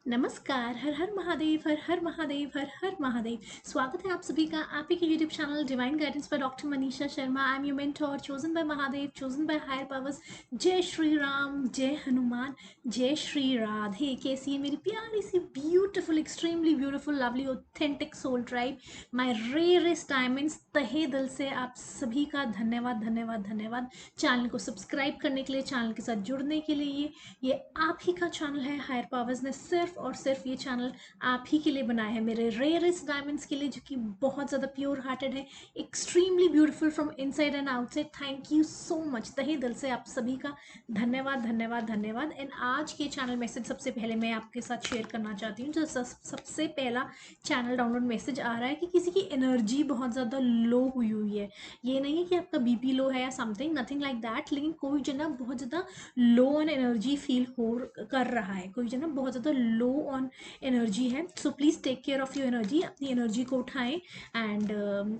नमस्कार। हर हर महादेव, हर हर महादेव, हर हर महादेव। स्वागत है आप सभी का आप ही के YouTube channel divine guidance by doctor Manisha Sharma. I am your mentor, chosen by Mahadev, chosen by higher powers. जय श्री राम, जय हनुमान, जय श्री राधे। कैसी है मेरी प्यारी सी beautiful, extremely beautiful, lovely, authentic soul tribe, my rarest diamonds. तहे दिल से आप सभी का धन्यवाद धन्यवाद धन्यवाद। चैनल को सब्सक्राइब करने के लिए, चैनल के साथ जुड़ने के लिए। ये आप ही का चैनल है। हायर पावर्स ने सिर्फ और सिर्फ ये चैनल आप ही के लिए बनाया है, मेरे रेयरेस्ट डायमंड्स के लिए, जो कि बहुत ज़्यादा प्योर हार्टेड है, extremely beautiful from inside and outside. Thank you so much, तहे दिल से आप सभी का धन्यवाद धन्यवाद धन्यवाद। एंड आज के चैनल मैसेज सबसे पहले मैं आपके साथ शेयर करना चाहती हूँ। जो सबसे पहला चैनल डाउनलोड मैसेज आ रहा है कि किसी की एनर्जी बहुत ज़्यादा लो हुई है। ये नहीं है कि आपका बीपी लो है या समथिंग, नथिंग लाइक दैट, लेकिन कोई जना बहुत ज़्यादा लो ऑन एनर्जी फील हो कर रहा है, कोई जना बहुत ज़्यादा लो ऑन एनर्जी है। So please take care of your energy, अपनी एनर्जी को उठाएं एंड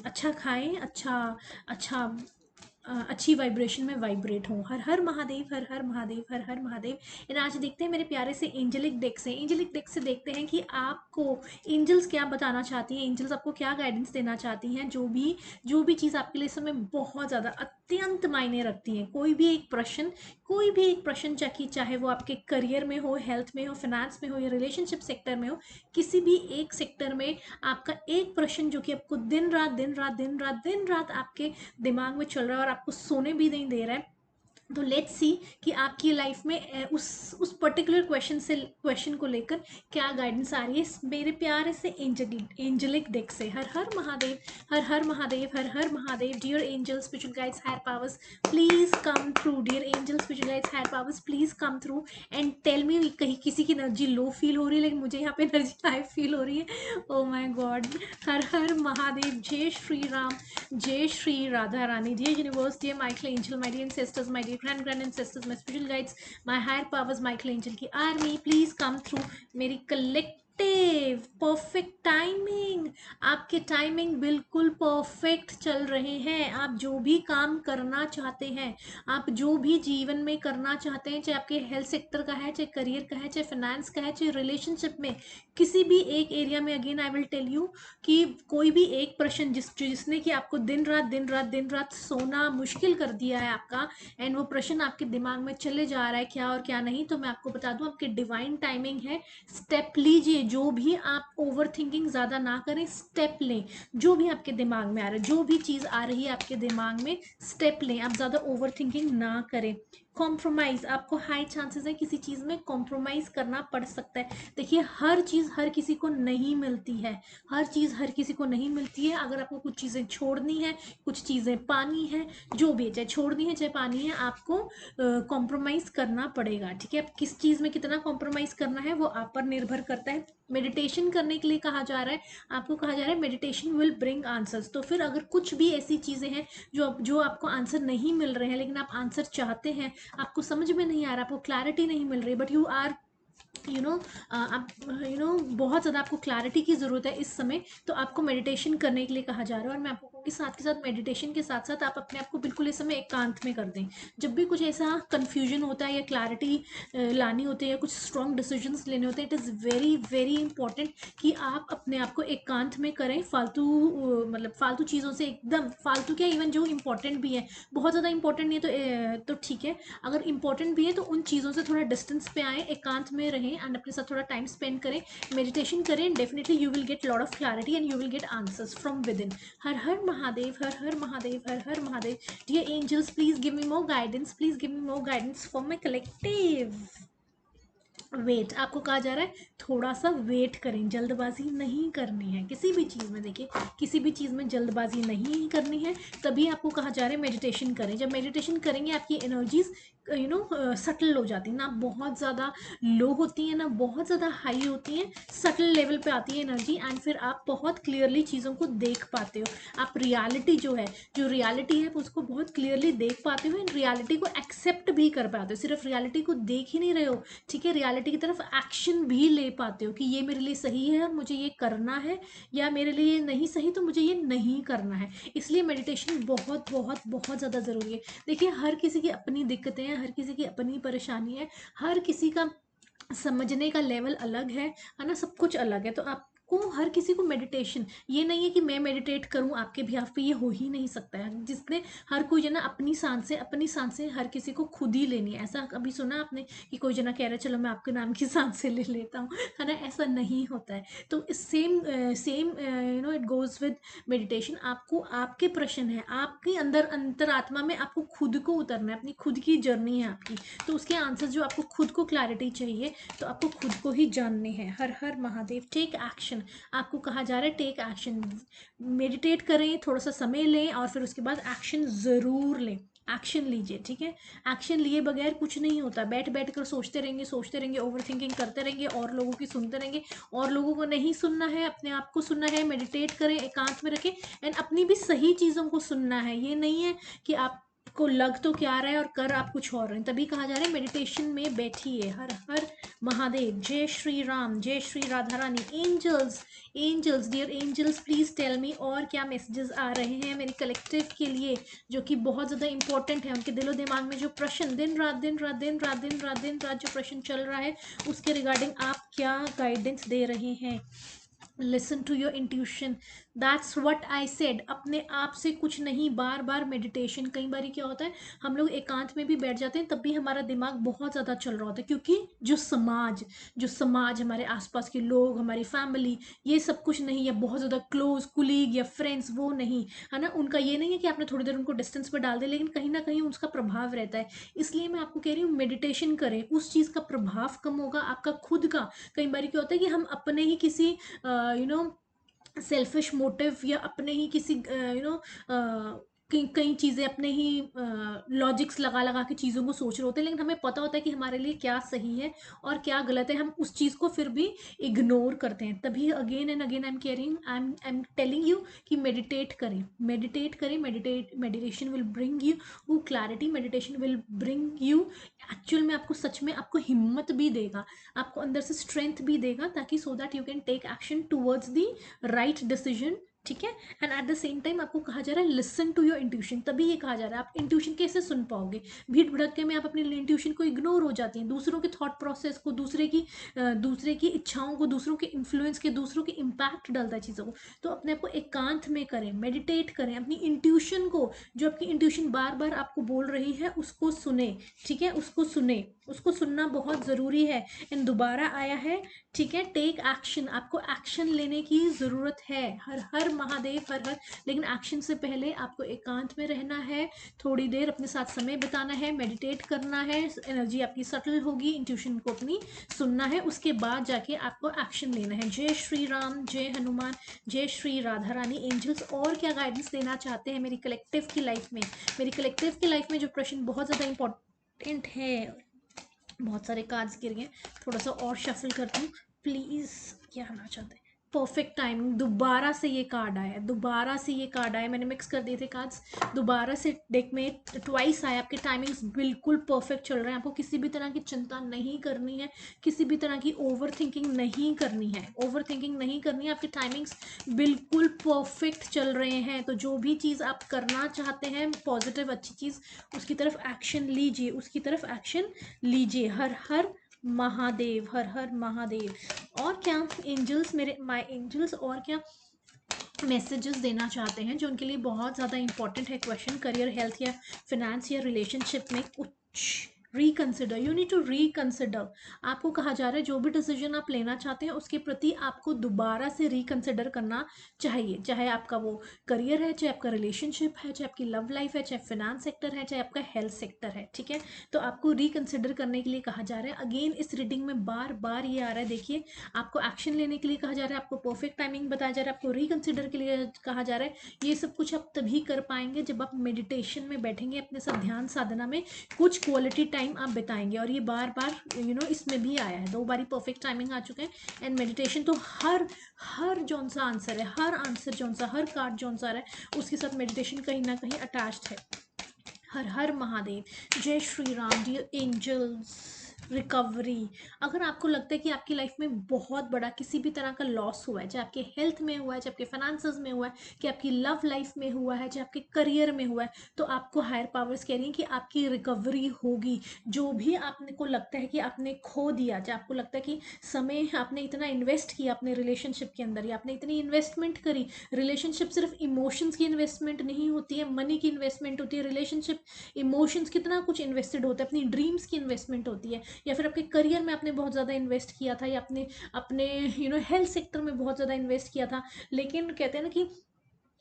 अच्छा खाएं, अच्छा अच्छी वाइब्रेशन में वाइब्रेट हो। हर हर महादेव, हर हर महादेव, हर हर महादेव। एंड आज देखते हैं मेरे प्यारे से एंजलिक डेक से। एंजलिक डेक से देखते हैं कि आपको एंजल्स क्या बताना चाहती हैं, एंजल्स आपको क्या गाइडेंस देना चाहती हैं। जो भी चीज़ आपके लिए इस समय बहुत ज़्यादा अत्यंत मायने रखती हैं। कोई भी एक प्रश्न चाहे वो आपके करियर में हो, हेल्थ में हो, फाइनेंस में हो या रिलेशनशिप सेक्टर में हो, किसी भी एक सेक्टर में आपका एक प्रश्न जो कि आपको दिन रात दिन रात दिन रात दिन रात आपके दिमाग में चल रहा है और आपको सोने भी नहीं दे रहा है, तो लेट्स सी कि आपकी लाइफ में उस पर्टिकुलर क्वेश्चन को लेकर क्या गाइडेंस आ रही है मेरे प्यारे से एंजलिक डेक से। हर हर महादेव, हर हर महादेव, हर हर Mahadev. Dear angels, spiritual guides, higher powers, please come through. Dear angels, spiritual guides, higher powers, please come through and tell me. कहीं किसी की एनर्जी लो फील हो रही है, लेकिन मुझे यहाँ पे एनर्जी हाई फील हो रही है। Oh my god. हर हर महादेव। जय श्री राम, जय Shri Radha Rani. Dear universe, dear Michael Angel, my dear ancestors, my dear grand ancestors, my spiritual guides, my higher powers, Michael Angel की army, please come through। मेरी कलेक्टिव परफेक्ट टाइमिंग, आपके timing बिल्कुल perfect चल रहे हैं। आप जो भी काम करना चाहते हैं, आप जो भी जीवन में करना चाहते हैं, चाहे आपके हेल्थ सेक्टर का है, चाहे करियर का है, चाहे फाइनेंस का है, चाहे रिलेशनशिप में, किसी भी एक एरिया में, again I will tell you कि कोई भी एक प्रश्न जिसने कि आपको दिन रात दिन रात दिन रात सोना मुश्किल कर दिया है आपका, एंड वो प्रश्न आपके दिमाग में चले जा रहा है क्या और क्या नहीं, तो मैं आपको बता दूं आपकी डिवाइन टाइमिंग है। स्टेप लीजिए, जो भी आप ओवर थिंकिंग ज़्यादा ना करें, स्टेप लें। जो भी आपके दिमाग में आ रहा है, जो भी चीज़ आ रही है आपके दिमाग में, स्टेप लें। आप ज़्यादा ओवर थिंकिंग ना करें। कॉम्प्रोमाइज़, आपको हाई चांसेस है किसी चीज़ में कॉम्प्रोमाइज़ करना पड़ सकता है। देखिए, हर चीज़ हर किसी को नहीं मिलती है, हर चीज़ हर किसी को नहीं मिलती है। अगर आपको कुछ चीज़ें छोड़नी है, कुछ चीज़ें पानी है, जो भी है, चाहे छोड़नी है चाहे पानी है, आपको कॉम्प्रोमाइज़ करना पड़ेगा। ठीक है, अब किस चीज़ में कितना कॉम्प्रोमाइज़ करना है वो आप पर निर्भर करता है। मेडिटेशन करने के लिए कहा जा रहा है, आपको कहा जा रहा है मेडिटेशन विल ब्रिंग आंसर्स। तो फिर अगर कुछ भी ऐसी चीज़ें हैं जो आपको आंसर नहीं मिल रहे हैं, लेकिन आप आंसर चाहते हैं, आपको समझ में नहीं आ रहा, आपको क्लैरिटी नहीं मिल रही, बट यू आर आप बहुत ज़्यादा आपको क्लैरिटी की ज़रूरत है इस समय, तो आपको मेडिटेशन करने के लिए कहा जा रहा है। और मैं आपको कहूँगी साथ के साथ मेडिटेशन के साथ साथ आप अपने आप को बिल्कुल इस समय एकांत में कर दें। जब भी कुछ ऐसा कन्फ्यूजन होता है या क्लैरिटी लानी होती है या कुछ स्ट्रॉन्ग डिसीजंस लेने होते हैं, it is very very important कि आप अपने आप को एकांत में करें। मतलब फालतू चीज़ों से, एकदम फालतू क्या, इवन जो इंपॉर्टेंट भी है, बहुत ज़्यादा इंपॉर्टेंट नहीं है तो ठीक है, अगर इंपॉर्टेंट भी है तो उन चीज़ों से थोड़ा डिस्टेंस पे आए, एकांत में रहें एंड अपने साथ थोड़ा टाइम स्पेंड करें, मेडिटेशन करें। Definitely you will get lot of clarity and you will get answers from within. हर हर महादेव, हर हर महादेव, हर हर Mahadev. Dear angels, please give me more guidance, please give me more guidance for my collective. Wait, आपको कहा जा रहा है थोड़ा सा wait करें, जल्दबाजी नहीं करनी है किसी भी चीज़ में। देखिए, किसी भी चीज़ में जल्दबाजी नहीं करनी है, तभी आपको कहा जा रहा है मेडिटेशन करें। जब मेडिटेशन करेंगे आपकी एनर्जीज सटल हो जाती है, ना बहुत ज़्यादा लो होती है ना बहुत ज़्यादा हाई होती हैं, सटल लेवल पे आती है एनर्जी, एंड फिर आप बहुत क्लियरली चीज़ों को देख पाते हो। आप रियलिटी जो रियलिटी है उसको बहुत क्लियरली देख पाते हो, एंड रियलिटी को एक्सेप्ट भी कर पाते हो। सिर्फ रियलिटी को देख ही नहीं रहे हो, ठीक है, रियलिटी की तरफ एक्शन भी ले पाते हो कि ये मेरे लिए सही है और मुझे ये करना है, या मेरे लिए ये नहीं सही तो मुझे ये नहीं करना है। इसलिए मेडिटेशन बहुत बहुत बहुत ज़्यादा ज़रूरी है। देखिए, हर किसी की अपनी दिक्कतें हैं, हर किसी की अपनी परेशानी है, हर किसी का समझने का लेवल अलग है ना, सब कुछ अलग है। तो आपको हर किसी को मेडिटेशन, ये नहीं है कि मैं मेडिटेट करूं आपके बिहाफ पे, ये हो ही नहीं सकता है। जिसने हर कोई जना अपनी सांसें हर किसी को खुद ही लेनी है। ऐसा कभी सुना आपने कि कोई जना कह रहा है चलो मैं आपके नाम की सांसें ले लेता हूँ, है ना? ऐसा नहीं होता है। तो same same it goes with meditation. आपको आपके प्रश्न है, आपके अंदर अंतरात्मा में आपको खुद को उतरना है, अपनी खुद की जर्नी है आपकी। तो उसके आंसर जो आपको खुद को क्लैरिटी चाहिए, तो आपको खुद को ही जानने हैं। हर हर महादेव। टेक एक्शन, आपको कहा जा रहा है टेक एक्शन। मेडिटेट करें, थोड़ा सा समय लें और फिर उसके बाद एक्शन ज़रूर लें। एक्शन लीजिए, ठीक है? एक्शन लिए बगैर कुछ नहीं होता। बैठ बैठ कर सोचते रहेंगे, ओवर थिंकिंग करते रहेंगे, और लोगों की सुनते रहेंगे। और लोगों को नहीं सुनना है, अपने आप को सुनना है। मेडिटेट करें, एकांत में रखें, एंड अपनी भी सही चीज़ों को सुनना है। ये नहीं है कि आप को लग तो क्या रहा है और कर आप कुछ और रहे हैं। तभी कहा जा रहा है मेडिटेशन में बैठिए। हर हर महादेव। जय श्री राम, जय Shri Radha Rani. Angels, angels, dear angels, please tell me और क्या मैसेजेस आ रहे हैं मेरे कलेक्टिव के लिए, जो कि बहुत ज़्यादा इंपॉर्टेंट है। उनके दिलो दिमाग में जो प्रश्न दिन रात दिन रात दिन रात दिन रात दिन रात जो प्रश्न चल रहा है, उसके रिगार्डिंग आप क्या गाइडेंस दे रहे हैं। Listen to your intuition, that's what I said. अपने आप से कुछ नहीं, बार बार मेडिटेशन। कई बार क्या होता है, हम लोग एकांत में भी बैठ जाते हैं, तब भी हमारा दिमाग बहुत ज़्यादा चल रहा होता है, क्योंकि जो समाज हमारे आसपास के लोग, हमारी फैमिली, ये सब कुछ नहीं है। बहुत ज़्यादा क्लोज कुलीग या फ्रेंड्स, वो नहीं है ना। उनका ये नहीं है कि आपने थोड़ी देर उनको डिस्टेंस पर डाल दे, लेकिन कहीं ना कहीं उसका प्रभाव रहता है। इसलिए मैं आपको कह रही हूँ मेडिटेशन करें, उस चीज़ का प्रभाव कम होगा, आपका खुद का। कई बार क्या होता है कि हम अपने ही किसी यू नो सेल्फिश मोटिव, या अपने ही किसी कई कई चीज़ें अपने ही लॉजिक्स लगा लगा के चीज़ों को सोच रहे होते हैं, लेकिन हमें पता होता है कि हमारे लिए क्या सही है और क्या गलत है। हम उस चीज़ को फिर भी इग्नोर करते हैं। तभी again and again I am telling you कि मेडिटेट करें, मेडिटेट करें। मेडिटेशन विल ब्रिंग यू वो clarity, meditation will bring you actual में, आपको सच में आपको हिम्मत भी देगा, आपको अंदर से स्ट्रेंथ भी देगा, ताकि so that you can take action towards the right decision, ठीक है? And at the same time आपको कहा जा रहा है लिसन टू योर इंट्यूशन। तभी ये कहा जा रहा है, आप इंट्यूशन कैसे सुन पाओगे? भीड़ भड़के में आप अपनी इंट्यूशन को इग्नोर हो जाती हैं, दूसरों के थॉट प्रोसेस को, दूसरे की इच्छाओं को, दूसरों के इन्फ्लुएंस के, दूसरों के इम्पैक्ट डालता है चीज़ों को। तो अपने आप को एकांत में करें, मेडिटेट करें, अपनी इंट्यूशन को, जो आपकी इंट्यूशन बार बार आपको बोल रही है, उसको सुने, ठीक है? उसको सुने, उसको सुनना बहुत ज़रूरी है। एंड दोबारा आया है, ठीक है? टेक एक्शन, आपको एक्शन लेने की ज़रूरत है। हर हर महादेव, हर हर। लेकिन एक्शन से पहले आपको एकांत में रहना है, थोड़ी देर अपने साथ समय बिताना है, मेडिटेट करना है, एनर्जी आपकी सटल होगी, इंट्यूशन को अपनी सुनना है, उसके बाद जाके आपको एक्शन लेना है। जय श्री राम, जय हनुमान, जय श्री राधा रानी। एंजल्स और क्या गाइडेंस देना चाहते हैं मेरी कलेक्टिव की लाइफ में? मेरी कलेक्टिव की लाइफ में जो प्रश्न बहुत ज़्यादा इंपॉर्टेंट है, बहुत सारे कार्ड्स गिर गए, थोड़ा सा और शफल करती हूँ प्लीज़। क्या आना चाहते हैं? परफेक्ट टाइमिंग, दोबारा से ये कार्ड आया, दोबारा से ये कार्ड आया। मैंने मिक्स कर दिए थे कार्ड्स, दोबारा से डेक में ट्वाइस आया। आपके टाइमिंग्स बिल्कुल परफेक्ट चल रहे हैं, आपको किसी भी तरह की चिंता नहीं करनी है, किसी भी तरह की ओवर थिंकिंग नहीं करनी है, ओवर थिंकिंग नहीं करनी है। आपके टाइमिंग्स बिल्कुल परफेक्ट चल रहे हैं। तो जो भी चीज़ आप करना चाहते हैं, पॉजिटिव अच्छी चीज़, उसकी तरफ एक्शन लीजिए, उसकी तरफ एक्शन लीजिए। हर हर महादेव, हर हर महादेव। और क्या एंजल्स, मेरे माय एंजल्स और क्या मैसेजेस देना चाहते हैं, जो उनके लिए बहुत ज़्यादा इंपॉर्टेंट है? क्वेश्चन करियर, हेल्थ या फिनेंस या रिलेशनशिप में कुछ reconsider, you need to reconsider. आपको कहा जा रहा है जो भी डिसीजन आप लेना चाहते हैं, उसके प्रति आपको दोबारा से रिकन्सिडर करना चाहिए। चाहे आपका वो करियर है, चाहे आपका रिलेशनशिप है, चाहे आपकी लव लाइफ है, चाहे फिनेंस सेक्टर है, चाहे आपका हेल्थ सेक्टर है, ठीक है? तो आपको रिकन्सिडर करने के लिए कहा जा रहा है। अगेन इस रीडिंग में बार बार ये आ रहा है, देखिए, आपको एक्शन लेने के लिए कहा जा रहा है, आपको परफेक्ट टाइमिंग बताया जा रहा है, आपको रिकन्सिडर के लिए कहा जा रहा है। ये सब कुछ आप तभी कर पाएंगे जब आप मेडिटेशन में बैठेंगे, अपने साथ ध्यान साधना में कुछ क्वालिटी टाइम आप बिताएंगे। और ये बार बार इसमें भी आया है, 2 बारी परफेक्ट टाइमिंग आ चुके हैं। एंड मेडिटेशन तो हर हर जौन सा आंसर है, हर आंसर जौन सा, हर कार्ड जौन सा है, उसके साथ मेडिटेशन कहीं ना कहीं अटैच्ड है। हर हर महादेव। जय Shri Ram, dear angels. Recovery. अगर आपको लगता है कि आपकी लाइफ में बहुत बड़ा किसी भी तरह का लॉस हुआ है, चाहे आपके हेल्थ में हुआ है, चाहे आपके फाइनेंसेस में हुआ है, कि आपकी लव लाइफ में हुआ है, चाहे आपके करियर में हुआ है, तो आपको हायर पावर्स कह रही हैं कि आपकी रिकवरी होगी। जो भी आपने को लगता है कि आपने खो दिया, चाहे आपको लगता है कि समय आपने इतना इन्वेस्ट किया अपने रिलेशनशिप के अंदर, या आपने इतनी इन्वेस्टमेंट करी। रिलेशनशिप सिर्फ इमोशंस की इन्वेस्टमेंट नहीं होती है, मनी की इन्वेस्टमेंट होती है। रिलेशनशिप इमोशंस कितना कुछ इन्वेस्टेड होता है, अपनी ड्रीम्स की इन्वेस्टमेंट होती है, या फिर आपके करियर में आपने बहुत ज़्यादा इन्वेस्ट किया था, या अपने अपने हेल्थ सेक्टर में बहुत ज़्यादा इन्वेस्ट किया था। लेकिन कहते हैं ना कि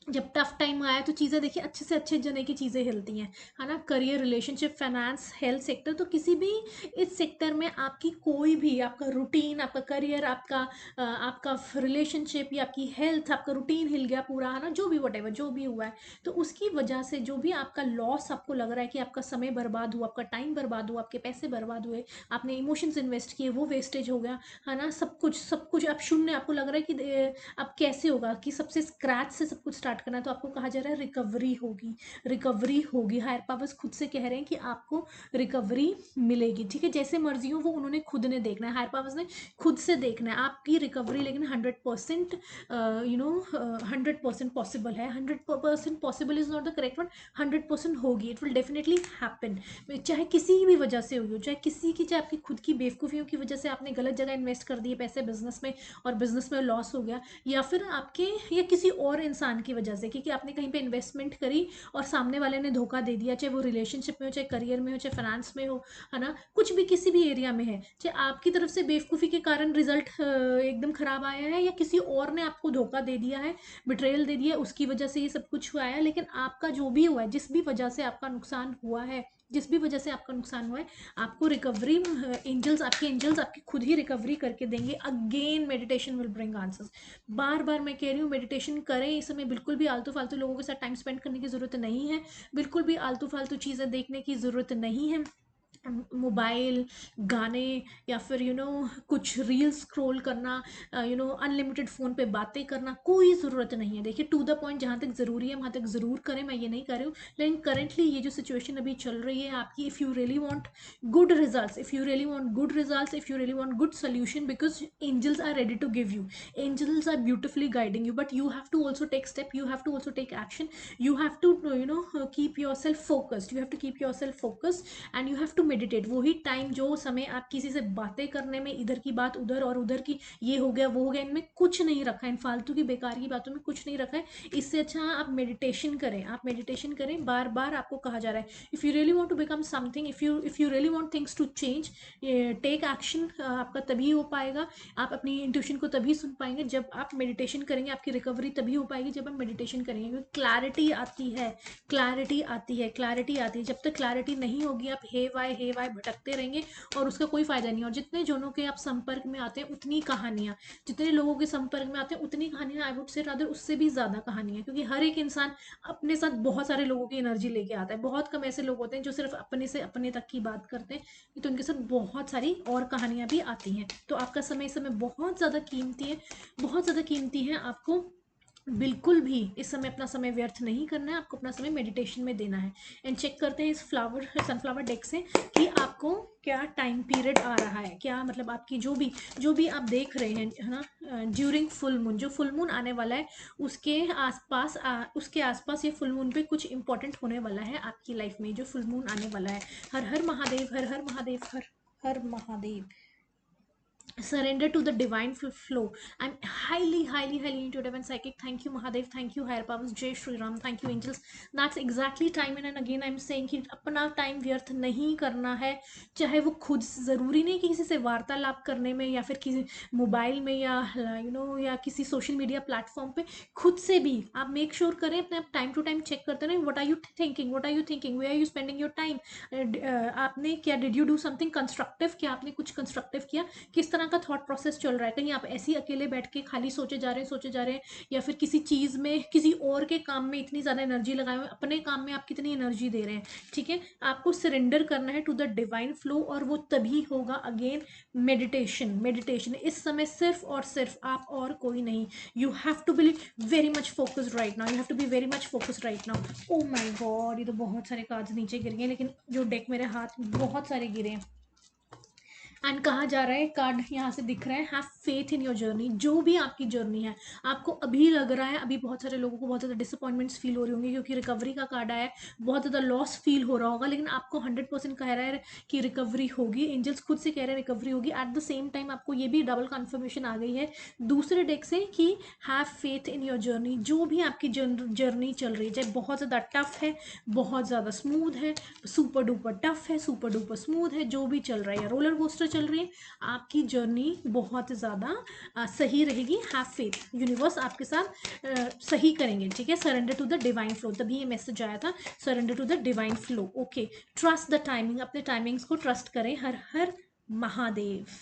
जब टफ टाइम आया तो चीज़ें देखिए अच्छे से अच्छे जने की चीज़ें हिलती हैं, है ना। Career, relationship, finance, health sector, तो किसी भी इस सेक्टर में आपकी कोई भी आपका रूटीन, आपका करियर, आपका रिलेशनशिप या आपकी हेल्थ, आपका रूटीन हिल गया पूरा, है ना, जो भी वटेवर जो भी हुआ है, तो उसकी वजह से जो भी आपका लॉस आपको लग रहा है कि आपका समय बर्बाद हुआ, आपका टाइम बर्बाद हुआ, आपके पैसे बर्बाद हुए, आपने इमोशंस इन्वेस्ट किए, वो वेस्टेज हो गया, है ना। सब कुछ अब शून्य आपको लग रहा है कि अब कैसे होगा, कि सबसे स्क्रैच से सब कुछ स्टार्ट करना है, तो आपको कहा जा रहा है रिकवरी होगी, रिकवरी होगी। हायर पावर्स खुद से कह रहे हैं कि आपको रिकवरी मिलेगी, ठीक है। जैसे मर्जी हो वो उन्होंने खुद ने देखना है, हायर पावर्स ने खुद से देखना है आपकी रिकवरी। लेकिन 100% 100% पॉसिबल है। 100% possible is not the correct one, 100% होगी, इट विल डेफिनेटली हैपन। चाहे किसी भी वजह से हुई हो, चाहे आपकी खुद की बेवकूफ़ियों की वजह से आपने गलत जगह इन्वेस्ट कर दिए पैसे बिजनेस में, और बिजनेस में लॉस हो गया, या फिर आपके या किसी और इंसान की वजह से, क्योंकि आपने कहीं पे इन्वेस्टमेंट करी और सामने वाले ने धोखा दे दिया, चाहे वो रिलेशनशिप में हो, चाहे करियर में हो, चाहे फाइनेंस में हो, है ना, कुछ भी किसी भी एरिया में है, चाहे आपकी तरफ से बेवकूफ़ी के कारण रिजल्ट एकदम खराब आया है, या किसी और ने आपको धोखा दे दिया है, बिट्रेयल दे दिया, उसकी वजह से ये सब कुछ हुआ है। लेकिन आपका जो भी हुआ है, जिस भी वजह से आपका नुकसान हुआ है, जिस भी वजह से आपका नुकसान हुआ है, आपको रिकवरी एंजल्स आपकी खुद ही रिकवरी करके देंगे। Again meditation will bring answers. बार बार मैं कह रही हूँ, मेडिटेशन करें। इस समय बिल्कुल भी आलतू फालतू लोगों के साथ टाइम स्पेंड करने की ज़रूरत नहीं है, बिल्कुल भी आलतू फालतू चीज़ें देखने की ज़रूरत नहीं है। मोबाइल, गाने, या फिर कुछ रील्स स्क्रॉल करना, अनलिमिटेड फ़ोन पे बातें करना, कोई ज़रूरत नहीं है। देखिए, टू द पॉइंट, जहाँ तक ज़रूरी है वहाँ तक ज़रूर करें, मैं ये नहीं कर रही हूँ। लेकिन करेंटली ये जो सिचुएशन अभी चल रही है आपकी, if you really want good results, if you really want good solution, because angels are ready to give you, angels are beautifully guiding you, but you have to also take step, you have to also take action, you have to keep yourself focused, you have to keep yourself focused, and you have to meditate। वही time, जो समय आप किसी से बातें करने में, इधर की बात उधर और उधर की ये हो गया वो हो गया, इनमें कुछ नहीं रखा है, इन फालतू की बेकार की बातों में कुछ नहीं रखा है। इससे अच्छा आप मेडिटेशन करें, बार बार आपको कहा जा रहा है, if you really want to become something, if you really want things to change, take action. आपका तभी हो पाएगा, आप अपनी इंट्यूशन को तभी सुन पाएंगे जब आप मेडिटेशन करेंगे। आपकी रिकवरी तभी हो पाएगी जब आप मेडिटेशन करेंगे, क्योंकि क्लैरिटी आती है, क्लैरिटी आती है। जब तक क्लैरिटी नहीं होगी, आप हे वाई भटकते रहेंगे, और उसका कोई फायदा नहीं। और जितने जनों के आप संपर्क में आते हैं उतनी कहानियाँ, जितने लोगों के संपर्क में आते हैं उतनी कहानियाँ, आई वुड से रादर उससे भी ज़्यादा कहानियाँ, क्योंकि हर एक इंसान अपने साथ बहुत सारे लोगों की एनर्जी लेके आता है। बहुत कम ऐसे लोग होते हैं जो सिर्फ अपने से अपने तक की बात करते हैं, तो उनके साथ बहुत सारी और कहानियाँ भी आती हैं। तो आपका समय इस समय बहुत ज़्यादा कीमती है, बहुत ज़्यादा कीमती है। आपको बिल्कुल भी इस समय अपना समय व्यर्थ नहीं करना है, आपको अपना समय मेडिटेशन में देना है। एंड चेक करते हैं इस सनफ्लावर डेक से कि आपको क्या टाइम पीरियड आ रहा है, क्या मतलब आपकी जो भी आप देख रहे हैं, है ना, ड्यूरिंग फुल मून, जो फुल मून आने वाला है उसके आसपास ये फुल मून पे कुछ इंपॉर्टेंट होने वाला है आपकी लाइफ में, जो फुल मून आने वाला है। हर हर महादेव, हर हर महादेव, हर हर Mahadev. Surrender to the divine flow. I'm highly intuitive and psychic. Thank you Mahadev, thank you higher powers, Jai Shri Ram, thank you angels. That's exactly time in, and again I'm saying कि अपना time व्यर्थ नहीं करना है। चाहे वो खुद, ज़रूरी नहीं कि किसी से वार्तालाप करने में, या फिर किसी मोबाइल में, या या किसी सोशल मीडिया प्लेटफॉर्म पे, खुद से भी आप मेक श्योर करें, अपने आप टाइम टू टाइम चेक करते रहें, what are you thinking, where are you spending your time. आपने क्या, did you do something constructive, क्या आपने कुछ कंस्ट्रक्टिव किया, किस तरह का थॉट प्रोसेस चल रहा है। कहीं आप ऐसे ही अकेले बैठ के खाली सोचे जा रहे हैं, या फिर किसी चीज़ में, किसी और के काम में इतनी ज़्यादा एनर्जी लगाए हुए, अपने काम में आप कितनी एनर्जी दे रहे हैं। ठीक है, आपको सरेंडर करना है टू द डिवाइन फ्लो, और वो तभी होगा अगेन मेडिटेशन इस समय सिर्फ और सिर्फ आप, और कोई नहीं। You have to be very much focused right now, oh my god, ये तो बहुत सारे कार्ड्स नीचे गिर गए, लेकिन जो डेक मेरे हाथ में बहुत सारे गिरे हैं। एंड कहा जा रहा है, कार्ड यहाँ से दिख रहा है, have faith in your journey. जो भी आपकी जर्नी है, आपको अभी लग रहा है, अभी बहुत सारे लोगों को बहुत ज़्यादा डिसअपॉइंटमेंट्स फील हो रही होंगी क्योंकि रिकवरी का कार्ड आया है, बहुत ज़्यादा लॉस फील हो रहा होगा, लेकिन आपको 100% कह रहा है कि रिकवरी होगी। एंजल्स खुद से कह रहे हैं रिकवरी होगी। एट द सेम टाइम आपको ये भी डबल कन्फर्मेशन आ गई है दूसरे डेक से कि have faith in your journey. जो भी आपकी जर्नी चल रही है, चाहे बहुत ज़्यादा टफ है, बहुत ज़्यादा स्मूथ है, सुपर डुपर टफ है, सुपर डुपर स्मूथ है, जो भी चल रहा है, या रोलर कोस्टर चल रही है, आपकी जर्नी बहुत ज़्यादा सही रहेगी। हैव फेथ, यूनिवर्स आपके साथ सही करेंगे, ठीक है। Surrender to the divine flow, तभी ये मैसेज आया था, surrender to the divine flow. Okay, trust the timing, अपने टाइमिंग्स को ट्रस्ट करें। हर हर महादेव।